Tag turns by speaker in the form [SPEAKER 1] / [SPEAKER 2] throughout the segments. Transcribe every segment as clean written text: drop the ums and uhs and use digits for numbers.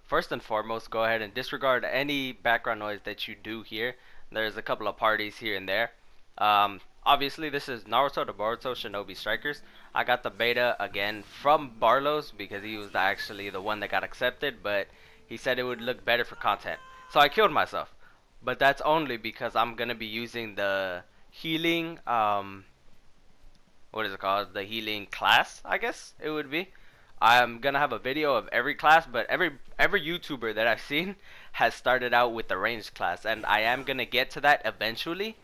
[SPEAKER 1] first and foremost, go ahead and disregard any background noise that you do hear. There's a couple of parties here and there. Obviously, this is Naruto to Boruto Shinobi Strikers. I got the beta again from Barlow's because he was actually the one that got accepted, but he said it would look better for content. So I killed myself. But that's only because I'm going to be using the healing, what is it called? The healing class, I guess it would be. I'm gonna have a video of every class, but every YouTuber that I've seen has started out with the ranged class, and I am gonna get to that eventually.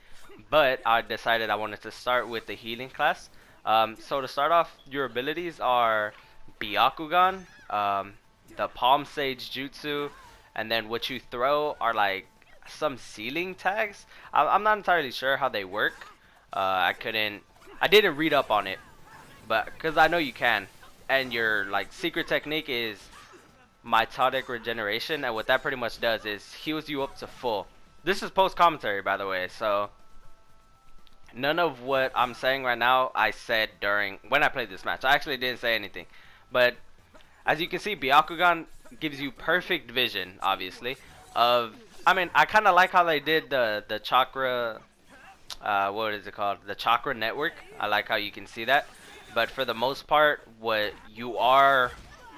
[SPEAKER 1] But I decided I wanted to start with the healing class. So to start off, your abilities are Byakugan, the Palm Sage Jutsu, and then what you throw are like some ceiling tags. I'm not entirely sure how they work. I didn't read up on it, but because I know you can. And your like secret technique is mitotic regeneration, and what that pretty much does is heals you up to full. This is post commentary, by the way, so none of what I'm saying right now I said during when I played this match. I actually didn't say anything, but as you can see, Byakugan gives you perfect vision, obviously. Of I mean, I kind of like how they did the chakra. What is it called? The chakra network. I like how you can see that. But for the most part, what you are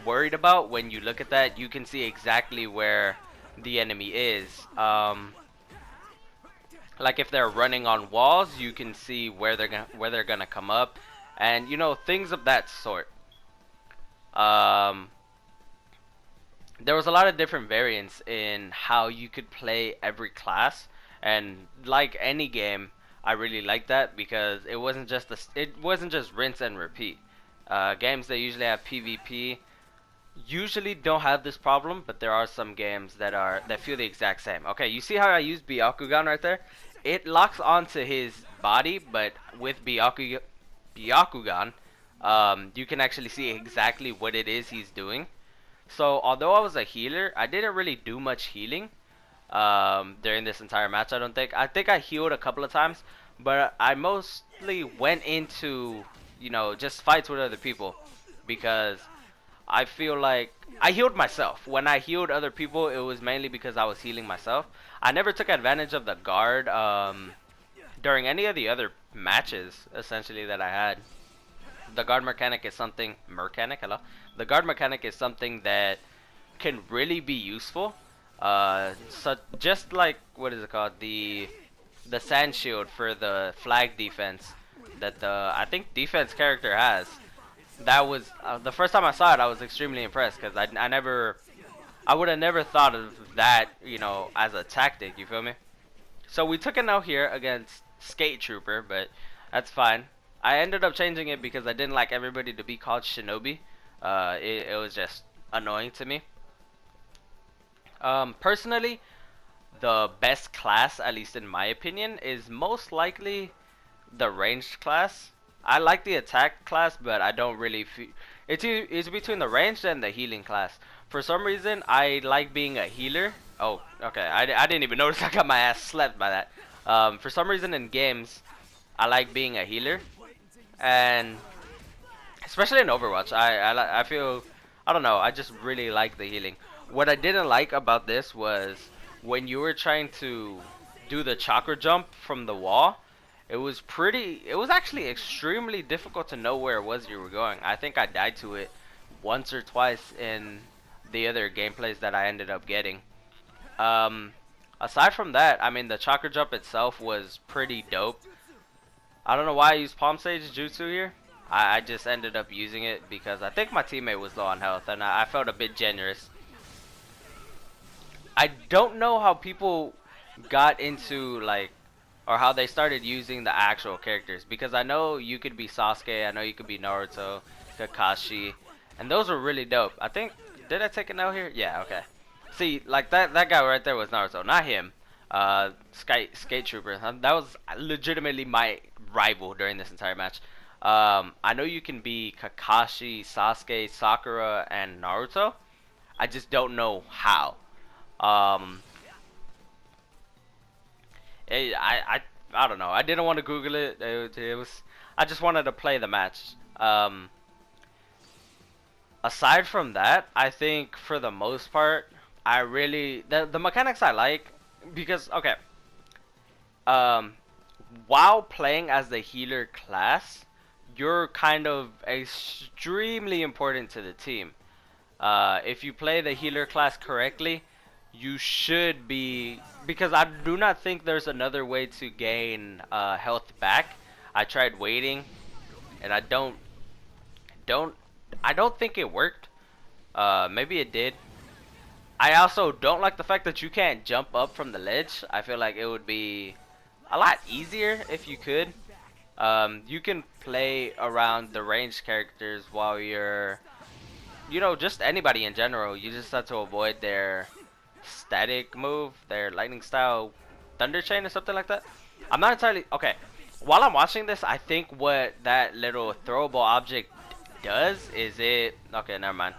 [SPEAKER 1] worried about when you look at that, you can see exactly where the enemy is. Like if they're running on walls, you can see where they're gonna come up, and you know, things of that sort. Um, there was a lot of different variants in how you could play every class, and like any game, I really like that because it wasn't just rinse and repeat. Games that usually have PvP usually don't have this problem, but there are some games that feel the exact same. Okay, you see how I used Byakugan right there? It locks onto his body, but with Byakugan, you can actually see exactly what it is he's doing. So although I was a healer, I didn't really do much healing during this entire match. I think I healed a couple of times, but I mostly went into, you know, just fights with other people because I feel like I healed myself. When I healed other people, it was mainly because I was healing myself. I never took advantage of the guard during any of the other matches essentially that I had. The guard mechanic is something hello. The guard mechanic is something that can really be useful. So just like what is it called, the sand shield for the flag defense that the I think defense character has. That was the first time I saw it. I was extremely impressed because I would have never thought of that, you know, as a tactic. You feel me? So we took it out here against Skate Trooper, but that's fine. I ended up changing it because I didn't like everybody to be called Shinobi. It was just annoying to me. Personally, the best class, at least in my opinion, is most likely the ranged class. I like the attack class, but I don't really feel it's between the ranged and the healing class. For some reason, I like being a healer. Oh, okay. I didn't even notice I got my ass slapped by that. For some reason in games, I like being a healer, and especially in Overwatch, I feel I don't know. I just really like the healing. What I didn't like about this was when you were trying to do the chakra jump from the wall. It was actually extremely difficult to know where it was you were going. I think I died to it once or twice in the other gameplays that I ended up getting. Um, Aside from that, I mean, the chakra jump itself was pretty dope. I don't know why I used Palm Sage Jutsu here. I just ended up using it because I think my teammate was low on health, and I felt a bit generous. I don't know how people got into like or how they started using the actual characters because I know you could be Sasuke, I know you could be Naruto, Kakashi, and those were really dope. I think did I take it out here? Yeah, okay. See, like that guy right there was Naruto, not him. Skate Trooper. That was legitimately my rival during this entire match. I know you can be Kakashi, Sasuke, Sakura, and Naruto. I just don't know how. Um, I don't know. I didn't want to Google it. It was I just wanted to play the match. Aside from that, I think for the most part, I really the mechanics I like because okay, um, while playing as the healer class, you're kind of extremely important to the team. If you play the healer class correctly, you should be, because I do not think there's another way to gain health back. I tried waiting, and don't I don't think it worked. Maybe it did. I also don't like the fact that you can't jump up from the ledge. I feel like it would be a lot easier if you could. You can play around the ranged characters while you're, just anybody in general. You just have to avoid their static move, their lightning style thunder chain or something like that. I'm not entirely okay. While I'm watching this, I think what that little throwable object does is it. Okay, never mind.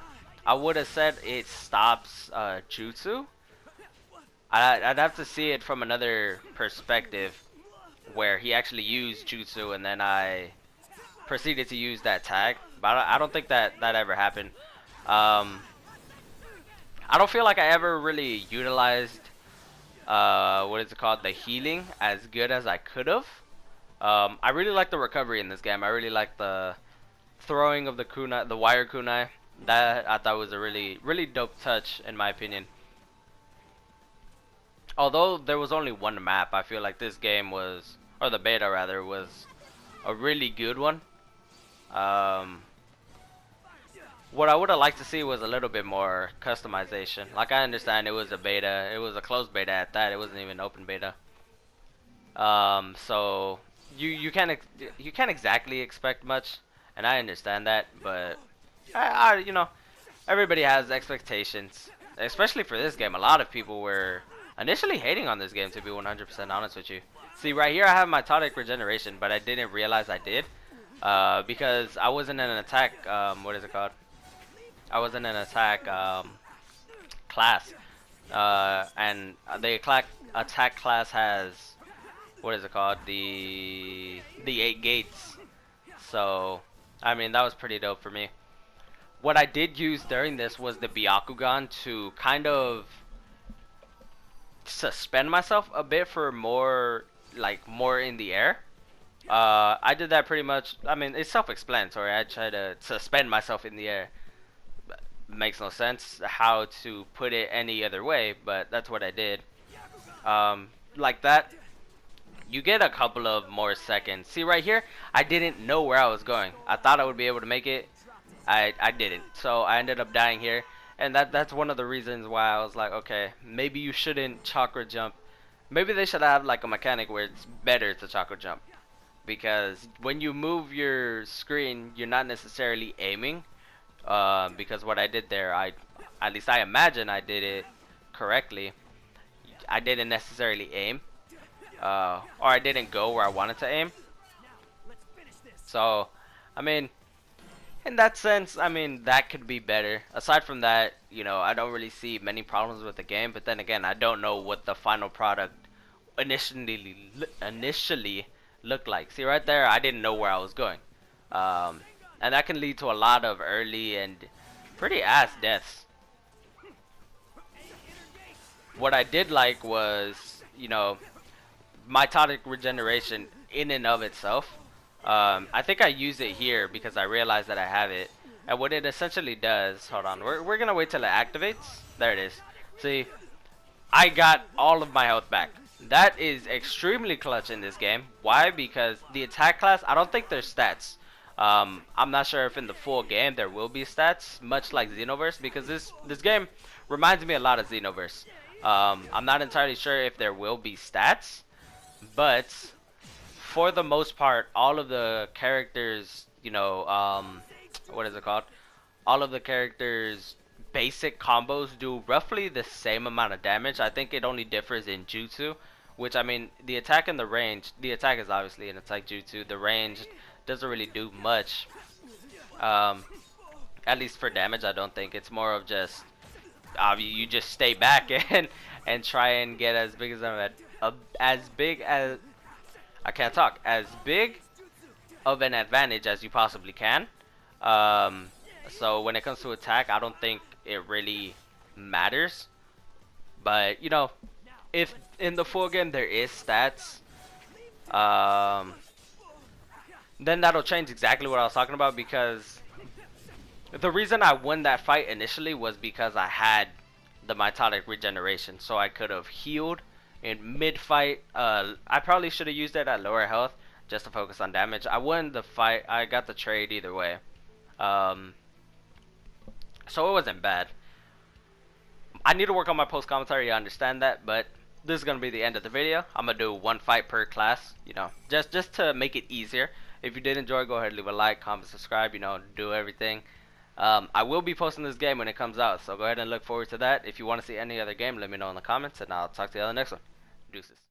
[SPEAKER 1] I would have said it stops jutsu. I'd have to see it from another perspective where he actually used jutsu and then I proceeded to use that tag. But I don't think that ever happened. Um, I don't feel like I ever really utilized what is it called, the healing as good as I could have. I really like the recovery in this game. I really like the throwing of the kunai, the wire kunai. That I thought was a really dope touch in my opinion. Although there was only one map, I feel like this game was, or the beta rather, was a really good one. Um, what I would have liked to see was a little bit more customization. Like I understand it was a beta, it was a closed beta at that. It wasn't even open beta. So you can't exactly expect much, and I understand that, but everybody has expectations, especially for this game. A lot of people were initially hating on this game, to be 100% honest with you. See, right here I have my tonic regeneration, but I didn't realize I did, because I wasn't in an attack. What is it called? I was in an attack class, and the attack class has, what is it called? The 8 gates. So, I mean, that was pretty dope for me. What I did use during this was the Byakugan to kind of suspend myself a bit for more, like, more in the air. I did that pretty much. I mean, it's self-explanatory. I try to suspend myself in the air. Makes no sense how to put it any other way, but that's what I did. Like that, you get a couple of more seconds. See right here, I didn't know where I was going. I thought I would be able to make it. I didn't. So I ended up dying here. And that's one of the reasons why I was like, okay, maybe you shouldn't chakra jump. Maybe they should have like a mechanic where it's better to chakra jump. Because when you move your screen, you're not necessarily aiming. Because what I did there, at least I imagine I did it correctly. I didn't necessarily aim. Or I didn't go where I wanted to aim. So, I mean, in that sense, I mean, that could be better. Aside from that, I don't really see many problems with the game. But then again, I don't know what the final product initially looked like. See, right there, I didn't know where I was going. And that can lead to a lot of early and pretty ass deaths. What I did like was, my tonic regeneration in and of itself. I think I use it here because I realized that I have it. And what it essentially does, hold on, we're gonna wait till it activates. There it is. See, I got all of my health back. That is extremely clutch in this game. Why? Because the attack class, I don't think there's stats. I'm not sure if in the full game there will be stats, much like Xenoverse, because this game reminds me a lot of Xenoverse. I'm not entirely sure if there will be stats, but for the most part, all of the characters, what is it called? All of the characters' basic combos do roughly the same amount of damage. I think it only differs in jutsu, which, I mean, the attack and the range, the attack is obviously an attack jutsu. The range doesn't really do much, at least for damage. I don't think it's more of just you just stay back and try and get as big as big of an advantage as you possibly can. So when it comes to attack, I don't think it really matters. But you know, if in the full game there is stats, um, then that'll change exactly what I was talking about, because the reason I won that fight initially was because I had the mitotic regeneration, so I could have healed in mid-fight. I probably should have used it at lower health just to focus on damage. I won the fight. I got the trade either way. Um, so it wasn't bad. I need to work on my post commentary. I understand that, but this is gonna be the end of the video. I'm gonna do one fight per class. You know, just to make it easier. If you did enjoy, go ahead and leave a like, comment, subscribe. You know, do everything. I will be posting this game when it comes out, so go ahead and look forward to that. If you want to see any other game, let me know in the comments, and I'll talk to you on the next one. Deuces.